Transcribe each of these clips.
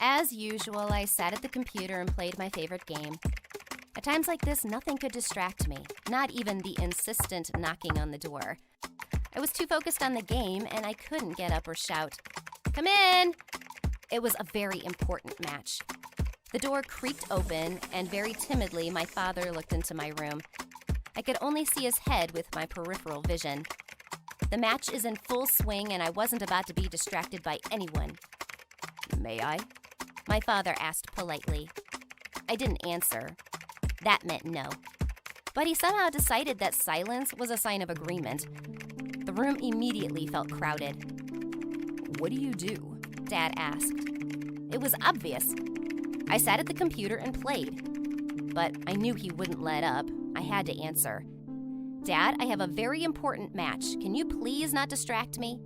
As usual, I sat at the computer and played my favorite game. At times like this, nothing could distract me, not even the insistent knocking on the door. I was too focused on the game, and I couldn't get up or shout, "Come in!" It was a very important match. The door creaked open, and very timidly, my father looked into my room. I could only see his head with my peripheral vision. The match is in full swing, and I wasn't about to be distracted by anyone. "May I?" my father asked politely. I didn't answer. That meant no. But he somehow decided that silence was a sign of agreement. The room immediately felt crowded. "What do you do?" Dad asked. It was obvious. I sat at the computer and played. But I knew he wouldn't let up. I had to answer. "Dad, I have a very important match. Can you please not distract me?"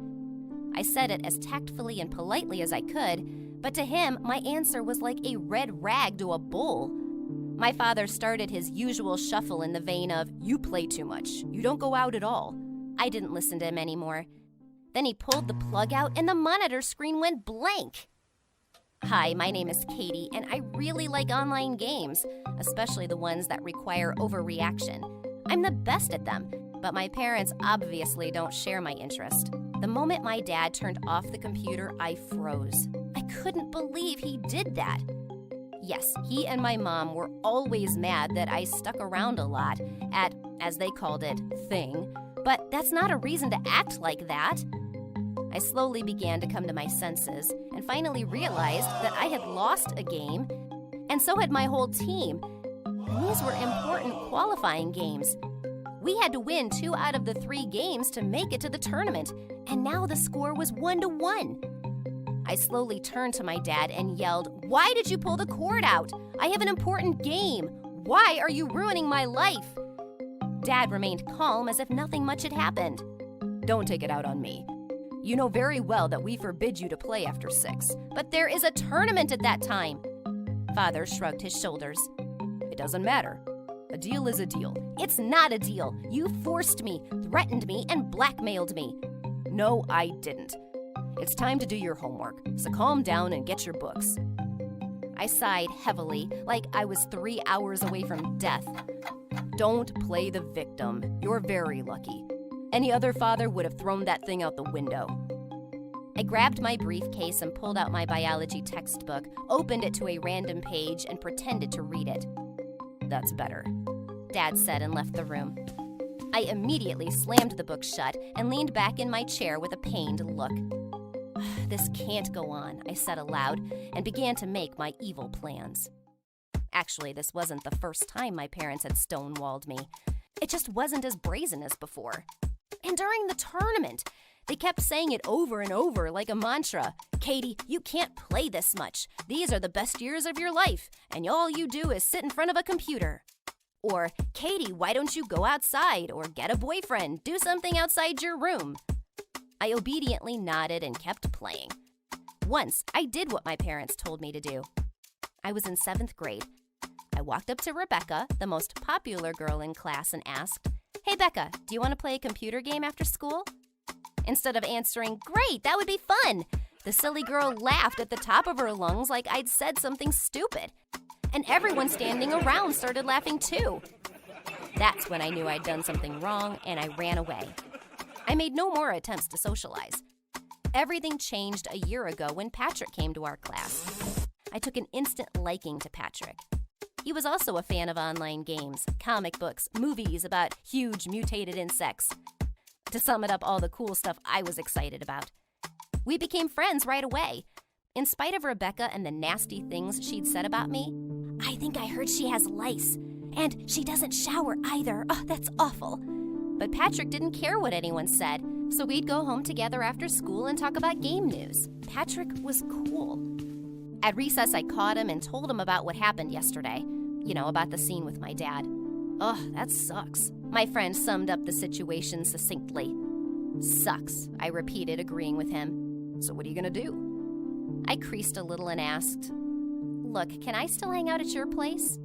I said it as tactfully and politely as I could, but to him, my answer was like a red rag to a bull. My father started his usual shuffle in the vein of, "You play too much. You don't go out at all." I didn't listen to him anymore. Then he pulled the plug out and the monitor screen went blank. "Hi, my name is Katie, and I really like online games, especially the ones that require overreaction. I'm the best at them, but my parents obviously don't share my interest." The moment my dad turned off the computer, I froze. I couldn't believe he did that. Yes, he and my mom were always mad that I stuck around a lot at, as they called it, thing, but that's not a reason to act like that. I slowly began to come to my senses and finally realized that I had lost a game, and so had my whole team. And these were important qualifying games. We had to win 2 out of the 3 games to make it to the tournament, and now the score was 1-1. I slowly turned to my dad and yelled, "Why did you pull the cord out? I have an important game. Why are you ruining my life?" Dad remained calm as if nothing much had happened. "Don't take it out on me. You know very well that we forbid you to play after 6, but there is a tournament at that time." Father shrugged his shoulders. "It doesn't matter. A deal is a deal." "It's not a deal. You forced me, threatened me, and blackmailed me." "No, I didn't. It's time to do your homework, so calm down and get your books." I sighed heavily, like I was 3 hours away from death. "Don't play the victim. You're very lucky. Any other father would have thrown that thing out the window." I grabbed my briefcase and pulled out my biology textbook, opened it to a random page, and pretended to read it. "That's better," Dad said and left the room. I immediately slammed the book shut and leaned back in my chair with a pained look. "This can't go on," I said aloud and began to make my evil plans. Actually, this wasn't the first time my parents had stonewalled me. It just wasn't as brazen as before. And during the tournament, they kept saying it over and over like a mantra. "Katie, you can't play this much. These are the best years of your life, and all you do is sit in front of a computer." Or, "Katie, why don't you go outside or get a boyfriend? Do something outside your room." I obediently nodded and kept playing. Once, I did what my parents told me to do. I was in 7th grade. I walked up to Rebecca, the most popular girl in class, and asked, "Hey, Becca, do you want to play a computer game after school?" Instead of answering, "Great, that would be fun," the silly girl laughed at the top of her lungs like I'd said something stupid. And everyone standing around started laughing too. That's when I knew I'd done something wrong, and I ran away. I made no more attempts to socialize. Everything changed a year ago when Patrick came to our class. I took an instant liking to Patrick. He was also a fan of online games, comic books, movies about huge mutated insects. To sum it up, all the cool stuff I was excited about. We became friends right away. In spite of Rebecca and the nasty things she'd said about me, "I think I heard she has lice. And she doesn't shower either. Oh, that's awful." But Patrick didn't care what anyone said, so we'd go home together after school and talk about game news. Patrick was cool. At recess, I caught him and told him about what happened yesterday. You know, about the scene with my dad. "Ugh, that sucks." My friend summed up the situation succinctly. "Sucks," I repeated, agreeing with him. "So what are you gonna do?" I creased a little and asked, "Look, can I still hang out at your place?"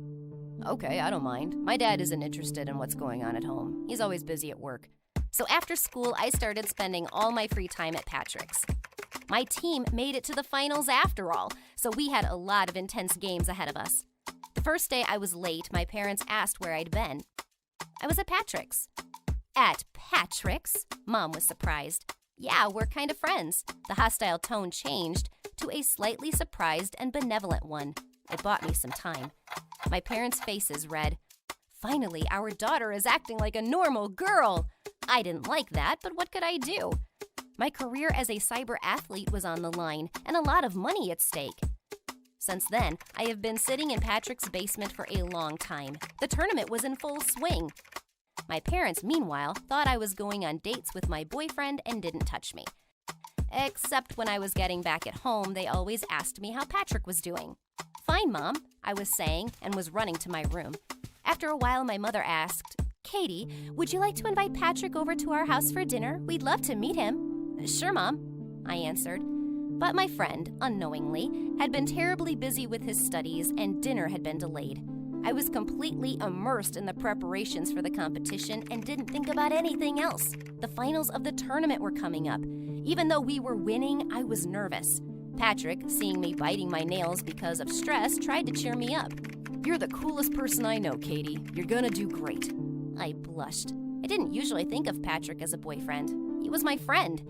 "Okay, I don't mind. My dad isn't interested in what's going on at home. He's always busy at work." So after school, I started spending all my free time at Patrick's. My team made it to the finals after all, so we had a lot of intense games ahead of us. The first day I was late, my parents asked where I'd been. I was at Patrick's. At Patrick's? Mom was surprised. Yeah, we're kind of friends. The hostile tone changed to a slightly surprised and benevolent one. It bought me some time. My parents' faces read, "Finally, our daughter is acting like a normal girl." I didn't like that, but what could I do? My career as a cyber athlete was on the line, and a lot of money at stake. Since then, I have been sitting in Patrick's basement for a long time. The tournament was in full swing. My parents, meanwhile, thought I was going on dates with my boyfriend and didn't touch me. Except when I was getting back at home, they always asked me how Patrick was doing. "Fine, Mom," I was saying, and was running to my room. After a while, my mother asked, "Katie, would you like to invite Patrick over to our house for dinner? We'd love to meet him." "Sure, Mom," I answered. But my friend, unknowingly, had been terribly busy with his studies and dinner had been delayed. I was completely immersed in the preparations for the competition and didn't think about anything else. The finals of the tournament were coming up. Even though we were winning, I was nervous. Patrick, seeing me biting my nails because of stress, tried to cheer me up. "You're the coolest person I know, Katie. You're gonna do great." I blushed. I didn't usually think of Patrick as a boyfriend. He was my friend.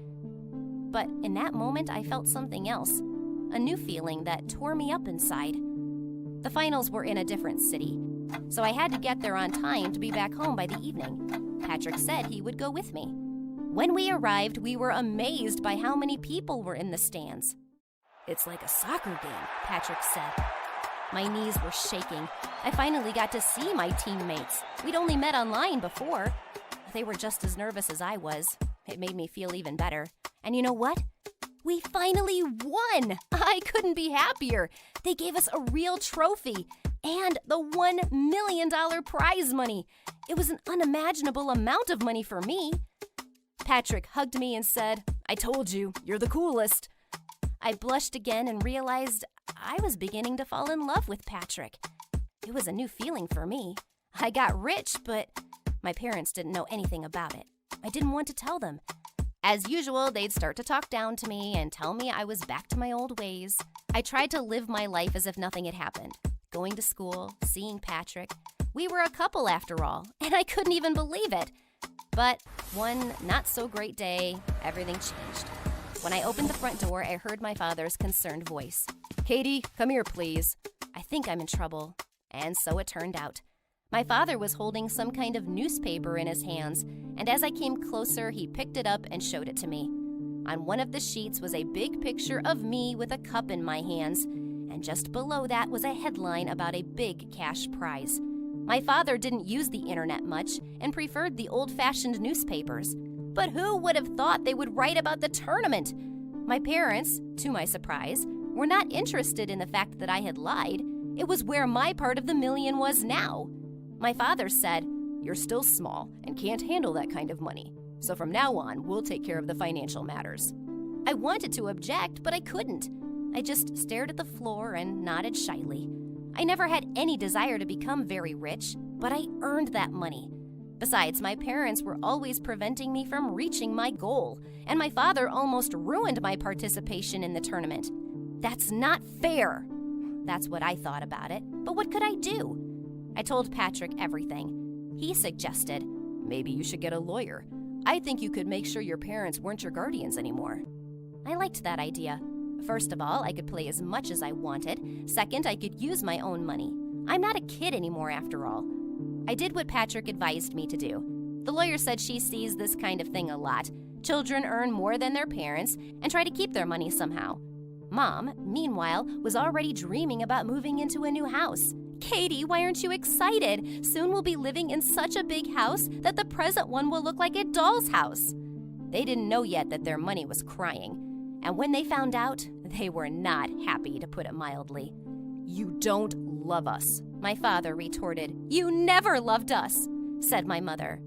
But in that moment, I felt something else, a new feeling that tore me up inside. The finals were in a different city, so I had to get there on time to be back home by the evening. Patrick said he would go with me. When we arrived, we were amazed by how many people were in the stands. "It's like a soccer game," Patrick said. My knees were shaking. I finally got to see my teammates. We'd only met online before. They were just as nervous as I was. It made me feel even better. And you know what? We finally won! I couldn't be happier. They gave us a real trophy and the $1 million prize money. It was an unimaginable amount of money for me. Patrick hugged me and said, "I told you, you're the coolest." I blushed again and realized I was beginning to fall in love with Patrick. It was a new feeling for me. I got rich, but my parents didn't know anything about it. I didn't want to tell them. As usual, they'd start to talk down to me and tell me I was back to my old ways. I tried to live my life as if nothing had happened. Going to school, seeing Patrick. We were a couple after all, and I couldn't even believe it. But one not-so-great day, everything changed. When I opened the front door, I heard my father's concerned voice. "Katie, come here, please." I think I'm in trouble. And so it turned out. My father was holding some kind of newspaper in his hands, and as I came closer, he picked it up and showed it to me. On one of the sheets was a big picture of me with a cup in my hands, and just below that was a headline about a big cash prize. My father didn't use the internet much and preferred the old-fashioned newspapers. But who would have thought they would write about the tournament? My parents, to my surprise, were not interested in the fact that I had lied. It was where my part of the million was now. My father said, "You're still small and can't handle that kind of money. So from now on, we'll take care of the financial matters." I wanted to object, but I couldn't. I just stared at the floor and nodded shyly. I never had any desire to become very rich, but I earned that money. Besides, my parents were always preventing me from reaching my goal, and my father almost ruined my participation in the tournament. That's not fair. That's what I thought about it, but what could I do? I told Patrick everything. He suggested, "Maybe you should get a lawyer. I think you could make sure your parents weren't your guardians anymore." I liked that idea. First of all, I could play as much as I wanted. Second, I could use my own money. I'm not a kid anymore after all. I did what Patrick advised me to do. The lawyer said she sees this kind of thing a lot. Children earn more than their parents and try to keep their money somehow. Mom, meanwhile, was already dreaming about moving into a new house. "Katie, why aren't you excited? Soon we'll be living in such a big house that the present one will look like a doll's house." They didn't know yet that their money was crying. And when they found out, they were not happy, to put it mildly. "You don't love us," my father retorted. "You never loved us," said my mother.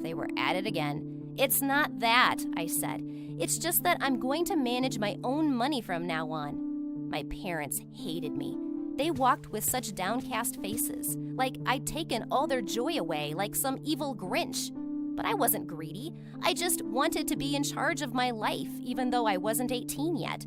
They were at it again. "It's not that," I said. "It's just that I'm going to manage my own money from now on." My parents hated me. They walked with such downcast faces, like I'd taken all their joy away, like some evil Grinch. But I wasn't greedy. I just wanted to be in charge of my life, even though I wasn't 18 yet.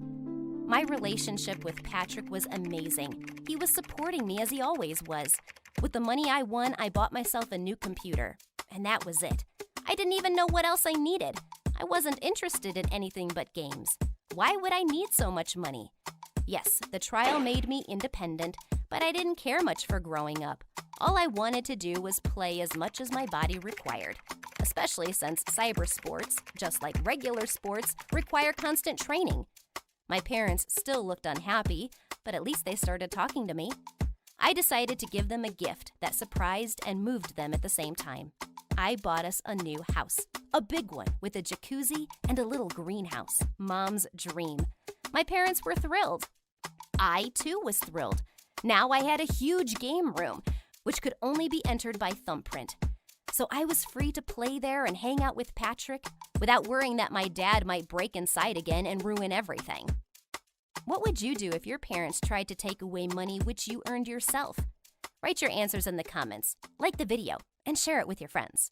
My relationship with Patrick was amazing. He was supporting me as he always was. With the money I won, I bought myself a new computer. And that was it. I didn't even know what else I needed. I wasn't interested in anything but games. Why would I need so much money? Yes, the trial made me independent, but I didn't care much for growing up. All I wanted to do was play as much as my body required, especially since cyber sports, just like regular sports, require constant training. My parents still looked unhappy, but at least they started talking to me. I decided to give them a gift that surprised and moved them at the same time. I bought us a new house, a big one with a jacuzzi and a little greenhouse. Mom's dream. My parents were thrilled. I, too, was thrilled. Now I had a huge game room, which could only be entered by thumbprint. So I was free to play there and hang out with Patrick without worrying that my dad might break inside again and ruin everything. What would you do if your parents tried to take away money which you earned yourself? Write your answers in the comments, like the video, and share it with your friends.